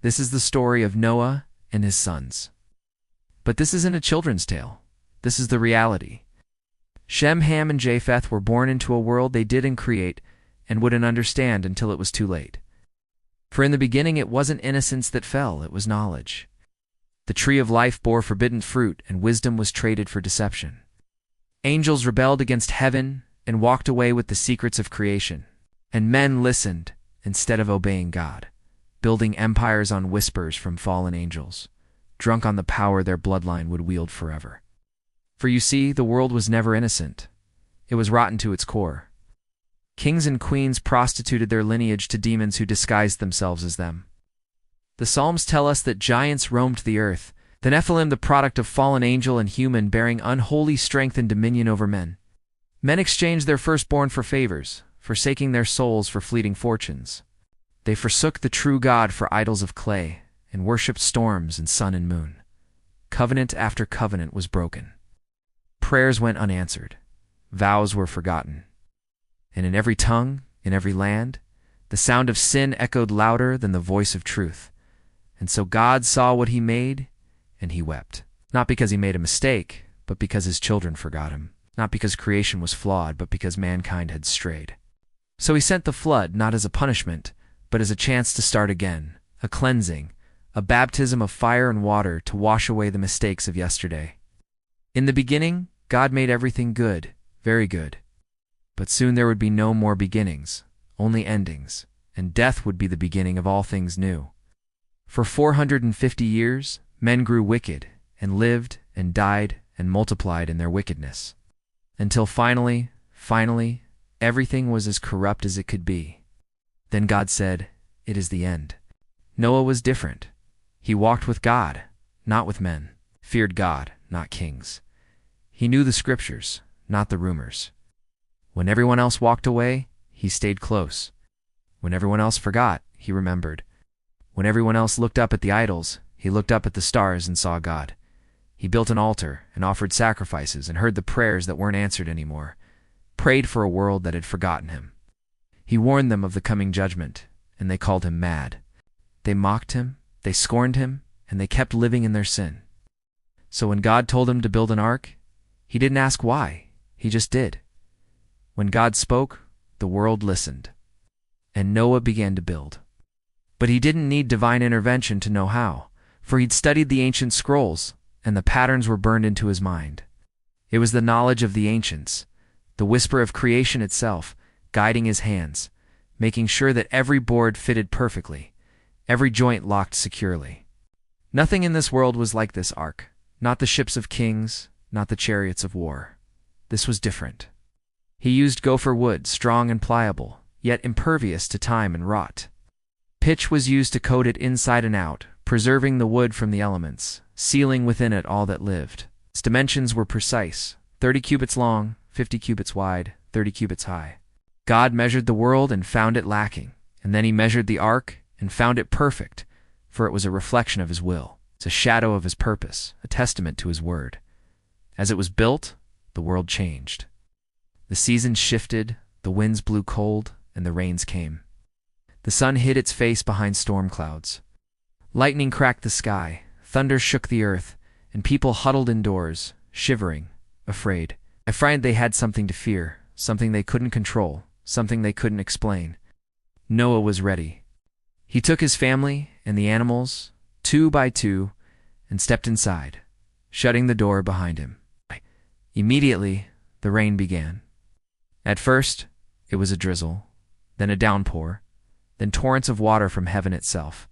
This is the story of Noah and his sons. But this isn't a children's tale. This is the reality. Shem, Ham, and Japheth were born into a world they didn't create and wouldn't understand until it was too late. For in the beginning it wasn't innocence that fell, it was knowledge. The tree of life bore forbidden fruit, and wisdom was traded for deception. Angels rebelled against heaven and walked away with the secrets of creation. And men listened instead of obeying God, building empires on whispers from fallen angels, drunk on the power their bloodline would wield forever. For you see, the world was never innocent. It was rotten to its core. Kings and queens prostituted their lineage to demons who disguised themselves as them. The Psalms tell us that giants roamed the earth, the Nephilim the product of fallen angel and human bearing unholy strength and dominion over men. Men exchanged their firstborn for favors, forsaking their souls for fleeting fortunes. They forsook the true God for idols of clay and worshipped storms and sun and moon. Covenant after covenant was broken. Prayers went unanswered. Vows were forgotten. And in every tongue, in every land, the sound of sin echoed louder than the voice of truth. And so God saw what he made, and he wept. Not because he made a mistake, but because his children forgot him. Not because creation was flawed, but because mankind had strayed. So he sent the flood, not as a punishment, but as a chance to start again, a cleansing, a baptism of fire and water to wash away the mistakes of yesterday. In the beginning, God made everything good, very good. But soon there would be no more beginnings, only endings, and death would be the beginning of all things new. For 450 years, men grew wicked, and lived, and died, and multiplied in their wickedness. Until finally, everything was as corrupt as it could be. Then God said, "It is the end." Noah was different. He walked with God, not with men, feared God, not kings. He knew the scriptures, not the rumors. When everyone else walked away, he stayed close. When everyone else forgot, he remembered. When everyone else looked up at the idols, he looked up at the stars and saw God. He built an altar and offered sacrifices and heard the prayers that weren't answered anymore, prayed for a world that had forgotten him. He warned them of the coming judgment, and they called him mad. They mocked him, they scorned him, and they kept living in their sin. So when God told him to build an ark, he didn't ask why, he just did. When God spoke, the world listened, and Noah began to build. But he didn't need divine intervention to know how, for he'd studied the ancient scrolls, and the patterns were burned into his mind. It was the knowledge of the ancients, the whisper of creation itself, guiding his hands, making sure that every board fitted perfectly, every joint locked securely. Nothing in this world was like this ark, not the ships of kings, not the chariots of war. This was different. He used gopher wood, strong and pliable, yet impervious to time and rot. Pitch was used to coat it inside and out, preserving the wood from the elements, sealing within it all that lived. Its dimensions were precise, 30 cubits long, 50 cubits wide, 30 cubits high. God measured the world and found it lacking, and then he measured the ark and found it perfect, for it was a reflection of his will. It's a shadow of his purpose, a testament to his word. As it was built, the world changed. The seasons shifted, the winds blew cold, and the rains came. The sun hid its face behind storm clouds. Lightning cracked the sky, thunder shook the earth, and people huddled indoors, shivering, afraid. Afraid they had something to fear, something they couldn't control, something they couldn't explain. Noah was ready. He took his family and the animals, 2 by 2, and stepped inside, shutting the door behind him. Immediately, the rain began. At first, it was a drizzle, then a downpour, then torrents of water from heaven itself.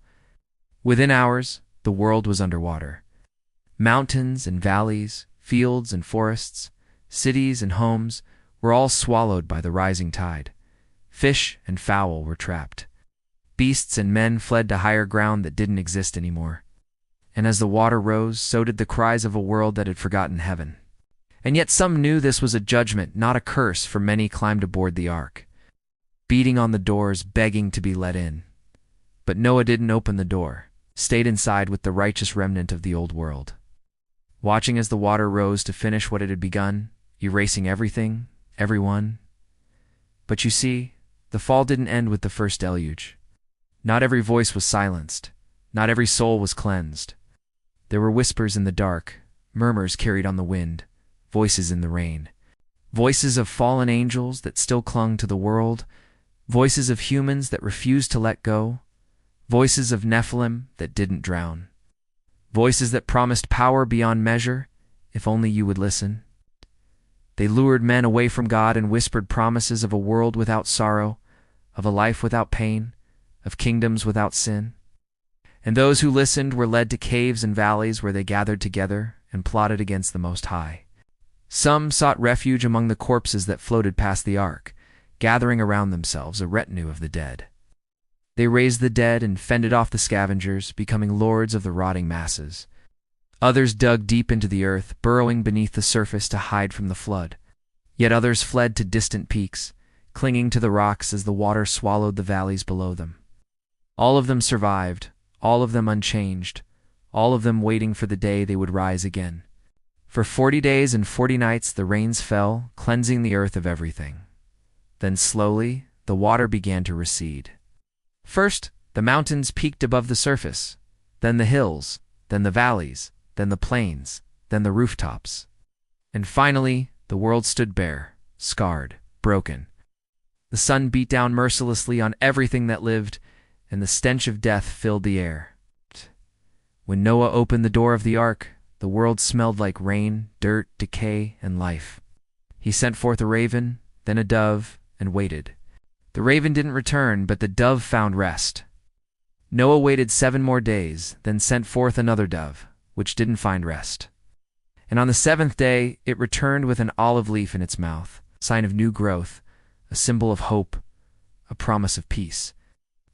Within hours, the world was underwater. Mountains and valleys, fields and forests, cities and homes were all swallowed by the rising tide. Fish and fowl were trapped. Beasts and men fled to higher ground that didn't exist anymore. And as the water rose, so did the cries of a world that had forgotten heaven. And yet some knew this was a judgment, not a curse, for many climbed aboard the ark, beating on the doors, begging to be let in. But Noah didn't open the door, stayed inside with the righteous remnant of the old world, watching as the water rose to finish what it had begun, erasing everything, everyone. But you see, the fall didn't end with the first deluge. Not every voice was silenced. Not every soul was cleansed. There were whispers in the dark, murmurs carried on the wind, voices in the rain. Voices of fallen angels that still clung to the world, voices of humans that refused to let go, voices of Nephilim that didn't drown, voices that promised power beyond measure, if only you would listen. They lured men away from God and whispered promises of a world without sorrow, of a life without pain, of kingdoms without sin. And those who listened were led to caves and valleys where they gathered together and plotted against the Most High. Some sought refuge among the corpses that floated past the ark, gathering around themselves a retinue of the dead. They raised the dead and fended off the scavengers, becoming lords of the rotting masses. Others dug deep into the earth, burrowing beneath the surface to hide from the flood. Yet others fled to distant peaks, clinging to the rocks as the water swallowed the valleys below them. All of them survived, all of them unchanged, all of them waiting for the day they would rise again. For 40 days and 40 nights the rains fell, cleansing the earth of everything. Then slowly, the water began to recede. First, the mountains peaked above the surface, then the hills, then the valleys, then the plains, then the rooftops. And finally, the world stood bare, scarred, broken. The sun beat down mercilessly on everything that lived, and the stench of death filled the air. When Noah opened the door of the ark, the world smelled like rain, dirt, decay, and life. He sent forth a raven, then a dove, and waited. The raven didn't return, but the dove found rest. Noah waited 7 more days, then sent forth another dove, which didn't find rest. And on the 7th day, it returned with an olive leaf in its mouth, a sign of new growth, a symbol of hope, a promise of peace.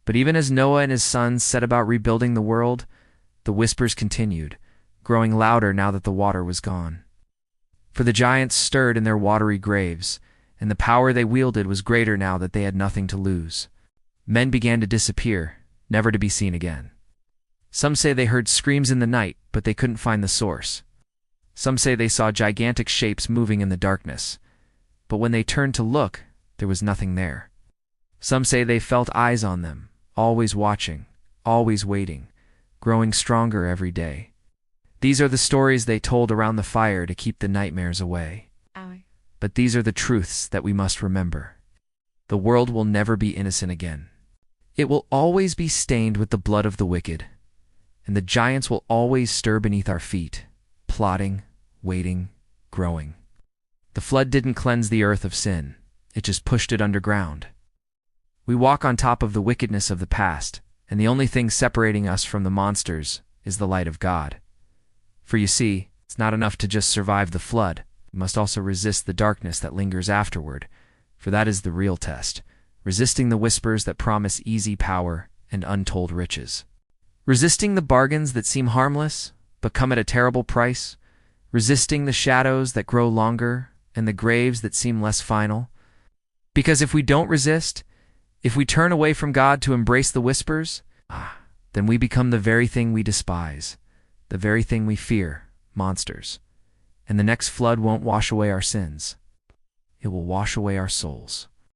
But even as Noah and his sons set about rebuilding the world, the whispers continued, growing louder now that the water was gone. For the giants stirred in their watery graves, and the power they wielded was greater now that they had nothing to lose. Men began to disappear, never to be seen again. Some say they heard screams in the night, but they couldn't find the source. Some say they saw gigantic shapes moving in the darkness, but when they turned to look, there was nothing there. Some say they felt eyes on them, always watching, always waiting, growing stronger every day. These are the stories they told around the fire to keep the nightmares away. But these are the truths that we must remember. The world will never be innocent again. It will always be stained with the blood of the wicked, and the giants will always stir beneath our feet, plotting, waiting, growing. The flood didn't cleanse the earth of sin, it just pushed it underground. We walk on top of the wickedness of the past, and the only thing separating us from the monsters is the light of God. For you see, it's not enough to just survive the flood. We must also resist the darkness that lingers afterward, for that is the real test, resisting the whispers that promise easy power and untold riches. Resisting the bargains that seem harmless, but come at a terrible price. Resisting the shadows that grow longer and the graves that seem less final. Because if we don't resist, if we turn away from God to embrace the whispers, then we become the very thing we despise, the very thing we fear, monsters. And the next flood won't wash away our sins. It will wash away our souls.